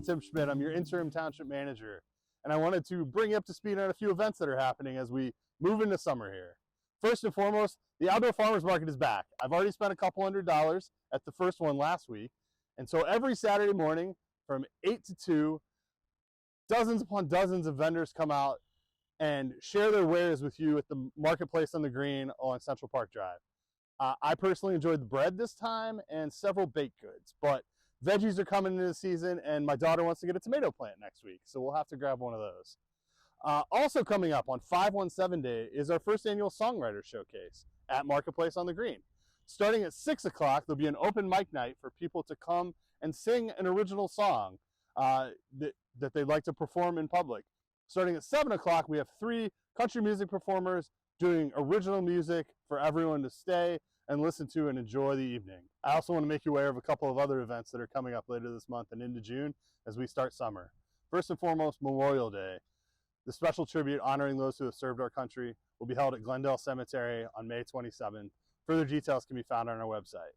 Tim Schmidt. I'm your interim township manager, and I wanted to bring you up to speed on a few events that are happening as we move into summer here. First and foremost, the Outdoor Farmers Market is back. I've already spent a couple $100s at the first one last week, and so every Saturday morning from 8 to 2, dozens upon dozens of vendors come out and share their wares with you at the marketplace on the green along Central Park Drive. I personally enjoyed the bread this time and several baked goods, but veggies are coming into the season, and my daughter wants to get a tomato plant next week, so we'll have to grab one of those. Also coming up on 517 Day is our first annual Songwriter Showcase at Marketplace on the Green. Starting at 6 o'clock, there'll be an open mic night for people to come and sing an original song that they'd like to perform in public. Starting at 7 o'clock, we have 3 country music performers doing original music for everyone to stay and listen to and enjoy the evening. I also want to make you aware of a couple of other events that are coming up later this month and into June as we start summer. First and foremost, Memorial Day. The special tribute honoring those who have served our country will be held at Glendale Cemetery on May 27th. Further details can be found on our website.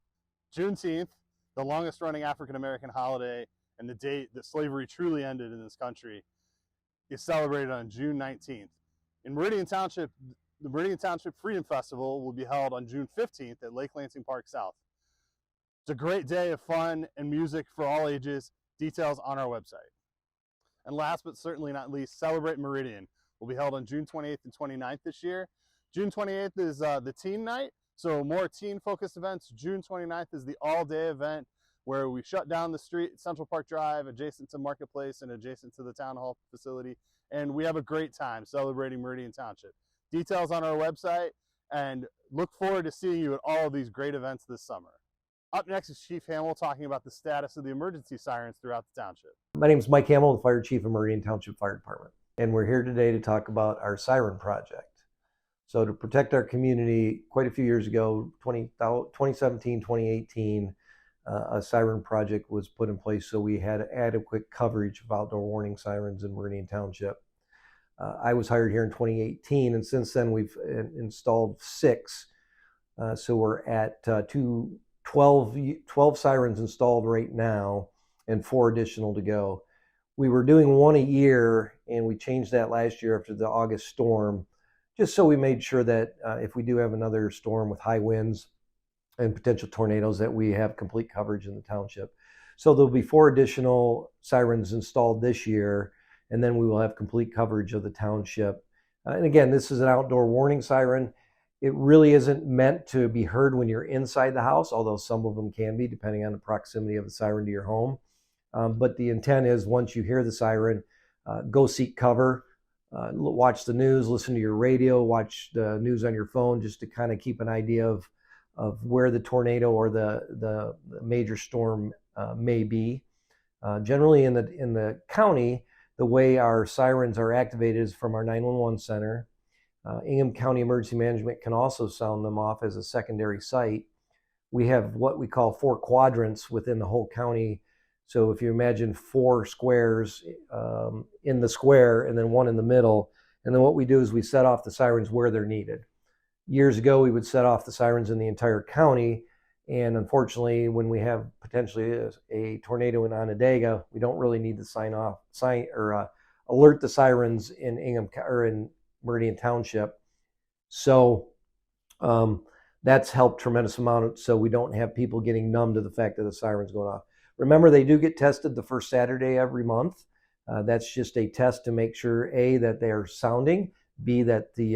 Juneteenth, the longest running African-American holiday and the date that slavery truly ended in this country, is celebrated on June 19th. In Meridian Township, the Meridian Township Freedom Festival will be held on June 15th at Lake Lansing Park South. It's a great day of fun and music for all ages. Details on our website. And last but certainly not least, Celebrate Meridian will be held on June 28th and 29th this year. June 28th is the teen night, so more teen-focused events. June 29th is the all-day event where we shut down the street at Central Park Drive, adjacent to Marketplace and adjacent to the Town Hall facility, and we have a great time celebrating Meridian Township. Details on our website, and look forward to seeing you at all of these great events this summer. Up next is Chief Hamill talking about the status of the emergency sirens throughout the township. My name is Mike Hamill, the Fire Chief of Meridian Township Fire Department, and we're here today to talk about our siren project. So to protect our community, quite a few years ago, 2017, 2018, a siren project was put in place so we had adequate coverage of outdoor warning sirens in Meridian Township. I was hired here in 2018, and since then we've installed 6. So we're at 12 sirens installed right now and 4 additional to go. We were doing 1 a year, and we changed that last year after the August storm, just so we made sure that if we do have another storm with high winds and potential tornadoes, that we have complete coverage in the township. So there'll be 4 additional sirens installed this year, and then we will have complete coverage of the township. And again, this is an outdoor warning siren. It really isn't meant to be heard when you're inside the house, although some of them can be, depending on the proximity of the siren to your home. But the intent is once you hear the siren, go seek cover, watch the news, listen to your radio, watch the news on your phone, just to kind of keep an idea of where the tornado or the major storm may be. Generally in the county, the way our sirens are activated is from our 911 center. Ingham County Emergency Management can also sound them off as a secondary site. We have what we call 4 quadrants within the whole county. So if you imagine 4 squares in the square and then 1 in the middle, and then what we do is we set off the sirens where they're needed. Years ago, we would set off the sirens in the entire county, and unfortunately, when we have potentially a tornado in Onondaga, we don't really need to alert the sirens in Ingham or in Meridian Township. So that's helped tremendous amount, so we don't have people getting numb to the fact that the siren's going off. Remember, they do get tested the first Saturday every month. That's just a test to make sure, A, that they're sounding, B, that the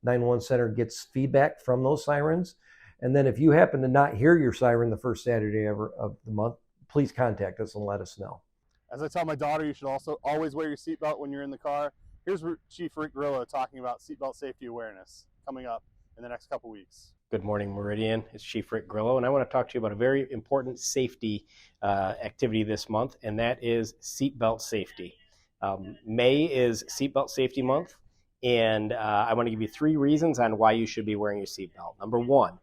911 center gets feedback from those sirens. And then if you happen to not hear your siren the first Saturday of the month, please contact us and let us know. As I tell my daughter, you should also always wear your seatbelt when you're in the car. Here's Chief Rick Grillo talking about seatbelt safety awareness coming up in the next couple weeks. Good morning, Meridian. It's Chief Rick Grillo, and I want to talk to you about a very important safety activity this month, and that is seatbelt safety. May is Seatbelt Safety Month, and I want to give you 3 reasons on why you should be wearing your seatbelt. Number 1,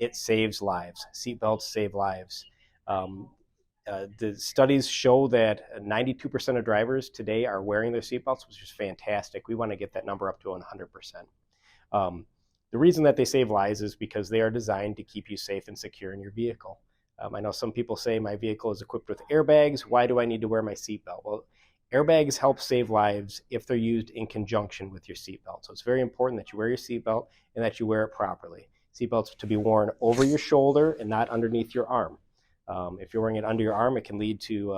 it saves lives. Seatbelts save lives. The studies show that 92% of drivers today are wearing their seatbelts, which is fantastic. We want to get that number up to 100%. The reason that they save lives is because they are designed to keep you safe and secure in your vehicle. I know some people say my vehicle is equipped with airbags. Why do I need to wear my seatbelt? Well, airbags help save lives if they're used in conjunction with your seatbelt. So it's very important that you wear your seatbelt and that you wear it properly. Seatbelts to be worn over your shoulder and not underneath your arm. If you're wearing it under your arm, it can lead to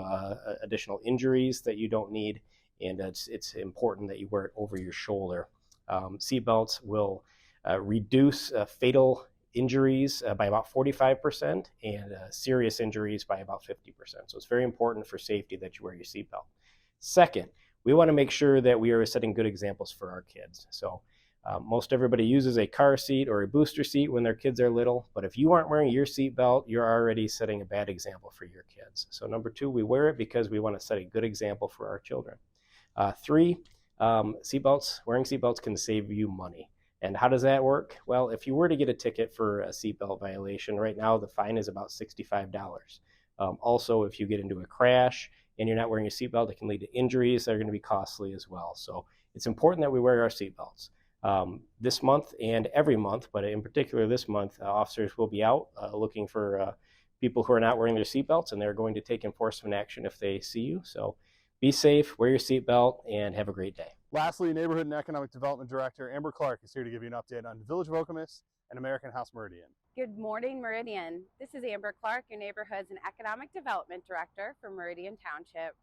additional injuries that you don't need, and it's important that you wear it over your shoulder. Seatbelts will reduce fatal injuries by about 45% and serious injuries by about 50%. So it's very important for safety that you wear your seatbelt. Second, we want to make sure that we are setting good examples for our kids. So most everybody uses a car seat or a booster seat when their kids are little, but if you aren't wearing your seatbelt, you're already setting a bad example for your kids. So number two, we wear it because we want to set a good example for our children. Three, wearing seatbelts can save you money. And how does that work? Well, if you were to get a ticket for a seatbelt violation, right now the fine is about $65. Also, if you get into a crash and you're not wearing a seatbelt, it can lead to injuries that are going to be costly as well. So it's important that we wear our seatbelts. This month and every month, but in particular this month, officers will be out looking for people who are not wearing their seatbelts, and they're going to take enforcement action if they see you. So be safe, wear your seatbelt, and have a great day. Lastly, Neighborhood and Economic Development Director Amber Clark is here to give you an update on the Village of Okemos and American House Meridian. Good morning, Meridian. This is Amber Clark, your Neighborhoods and Economic Development Director for Meridian Township.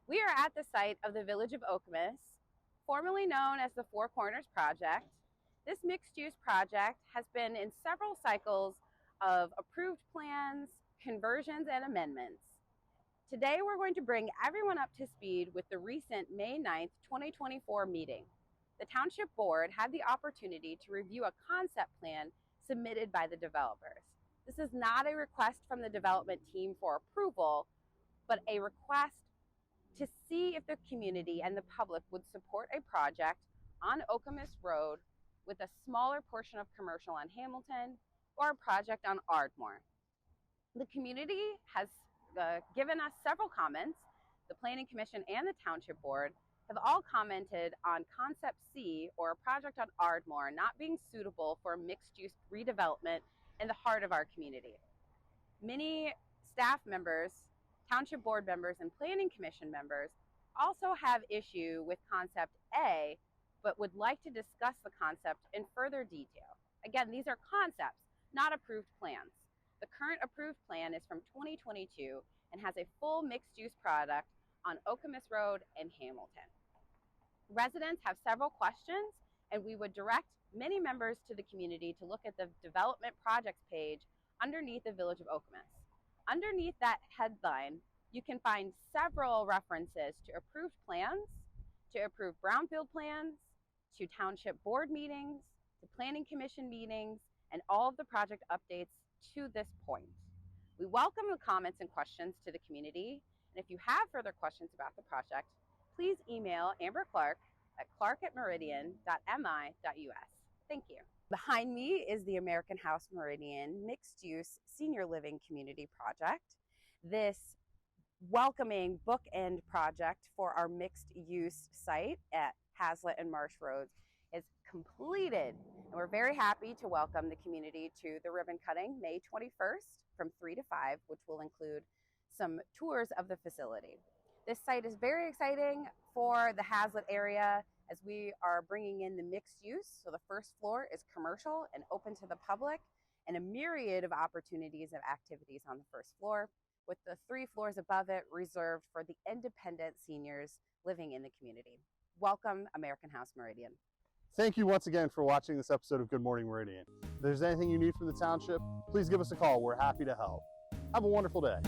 We are at the site of the Village of Okemos, formerly known as the Four Corners Project. This mixed-use project has been in several cycles of approved plans, conversions, and amendments. Today, we're going to bring everyone up to speed with the recent May 9th, 2024 meeting. The Township Board had the opportunity to review a concept plan submitted by the developers. This is not a request from the development team for approval, but a request to see if the community and the public would support a project on Okemos Road with a smaller portion of commercial on Hamilton, or a project on Ardmore. The community has given us several comments. The Planning Commission and the Township Board have all commented on Concept C, or a project on Ardmore, not being suitable for mixed-use redevelopment in the heart of our community. Many staff members, Township Board members, and Planning Commission members also have issue with Concept A, but would like to discuss the concept in further detail. Again, these are concepts, not approved plans. The current approved plan is from 2022 and has a full mixed-use product on Okemos Road and Hamilton. Residents have several questions, and we would direct many members to the community to look at the development projects page underneath the Village of Okemos. Underneath that headline, you can find several references to approved plans, to approved brownfield plans, to Township Board meetings, to Planning Commission meetings, and all of the project updates to this point. We welcome the comments and questions to the community, and if you have further questions about the project, please email Amber Clark at clark@meridian.mi.us. Thank you. Behind me is the American House Meridian Mixed-Use Senior Living Community Project. This welcoming bookend project for our mixed-use site at Hazlitt and Marsh Roads is completed, and we're very happy to welcome the community to the ribbon cutting May 21st from 3 to 5, which will include some tours of the facility. This site is very exciting for the Hazlitt area as we are bringing in the mixed use. So the first floor is commercial and open to the public, and a myriad of opportunities and activities on the first floor, with the 3 floors above it reserved for the independent seniors living in the community. Welcome, American House Meridian. Thank you once again for watching this episode of Good Morning Meridian. If there's anything you need from the township, please give us a call. We're happy to help. Have a wonderful day.